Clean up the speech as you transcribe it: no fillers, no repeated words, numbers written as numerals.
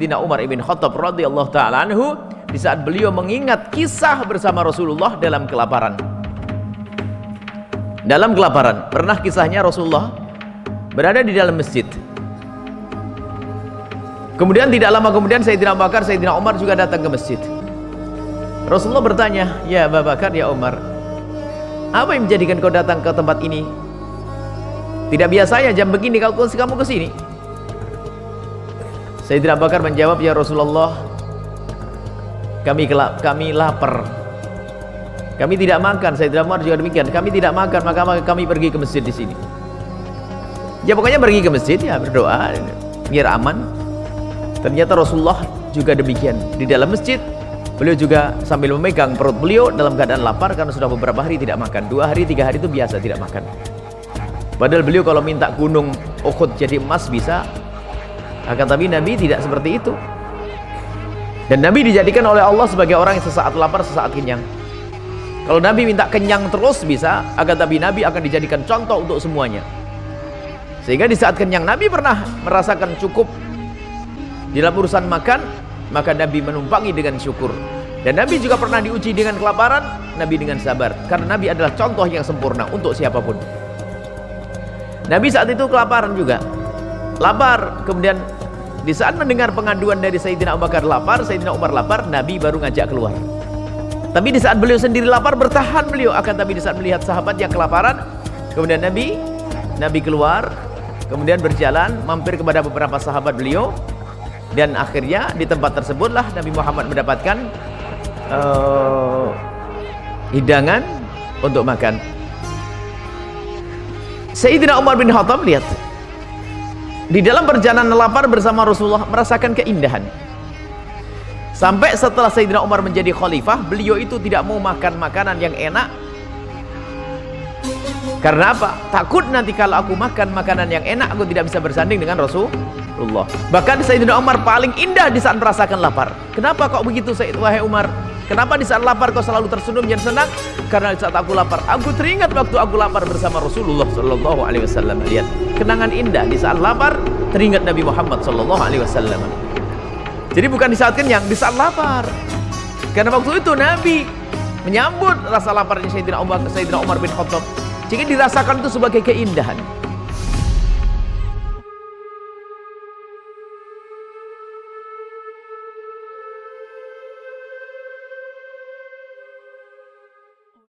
Sayyidina Umar ibn Khattab radhiyallahu ta'ala anhu di saat beliau mengingat kisah bersama Rasulullah dalam kelaparan. Dalam kelaparan, pernah kisahnya Rasulullah berada di dalam masjid. Kemudian tidak lama kemudian Sayyidina Abu Bakar, Sayyidina Umar juga datang ke masjid. Rasulullah bertanya, "Ya Abu Bakar, ya Umar, apa yang menjadikan kau datang ke tempat ini? Tidak biasanya jam begini kamu ke sini." Sayyidina Abu Bakar menjawab, "Ya Rasulullah, kami lapar. Kami tidak makan." Sayyidina Umar juga demikian. "Kami tidak makan, maka kami pergi ke masjid di sini." Ya pokoknya pergi ke masjid ya berdoa biar aman. Ternyata Rasulullah juga demikian. Di dalam masjid beliau juga sambil memegang perut beliau dalam keadaan lapar karena sudah beberapa hari tidak makan. 2 hari 3 hari itu biasa tidak makan. Padahal beliau kalau minta gunung Uhud jadi emas bisa. Akan tapi Nabi tidak seperti itu. Dan Nabi dijadikan oleh Allah sebagai orang yang sesaat lapar sesaat kenyang. Kalau Nabi minta kenyang terus bisa, akan tapi Nabi akan dijadikan contoh untuk semuanya. Sehingga di saat kenyang Nabi pernah merasakan cukup di dalam urusan makan, maka Nabi menumpangi dengan syukur. Dan Nabi juga pernah diuji dengan kelaparan, Nabi dengan sabar. Karena Nabi adalah contoh yang sempurna untuk siapapun. Nabi saat itu kelaparan juga. Lapar, kemudian di saat mendengar pengaduan dari Sayyidina Abu Bakar lapar, Sayyidina Umar lapar, Nabi baru ngajak keluar. Tapi di saat beliau sendiri lapar, bertahan beliau. Akan tapi di saat melihat sahabat yang kelaparan, kemudian Nabi keluar, kemudian berjalan, mampir kepada beberapa sahabat beliau, dan akhirnya di tempat tersebutlah Nabi Muhammad mendapatkan hidangan untuk makan. Sayyidina Umar bin Khattab lihat di dalam perjalanan lapar bersama Rasulullah merasakan keindahan. Sampai setelah Sayyidina Umar menjadi khalifah, beliau itu tidak mau makan makanan yang enak. Karena apa? Takut nanti kalau aku makan makanan yang enak, aku tidak bisa bersanding dengan Rasulullah. Bahkan Sayyidina Umar paling indah di saat merasakan lapar. Kenapa kok begitu wahai Umar? Kenapa di saat lapar kau selalu tersenyum dan senang? Karena di saat aku lapar, aku teringat waktu aku lapar bersama Rasulullah sallallahu alaihi wasallam. Lihat, kenangan indah di saat lapar, teringat Nabi Muhammad sallallahu alaihi wasallam. Jadi bukan di saat kenyang, di saat lapar. Karena waktu itu Nabi menyambut rasa laparnya Sayyidina Umar bin Khattab. Jadi dirasakan itu sebagai keindahan.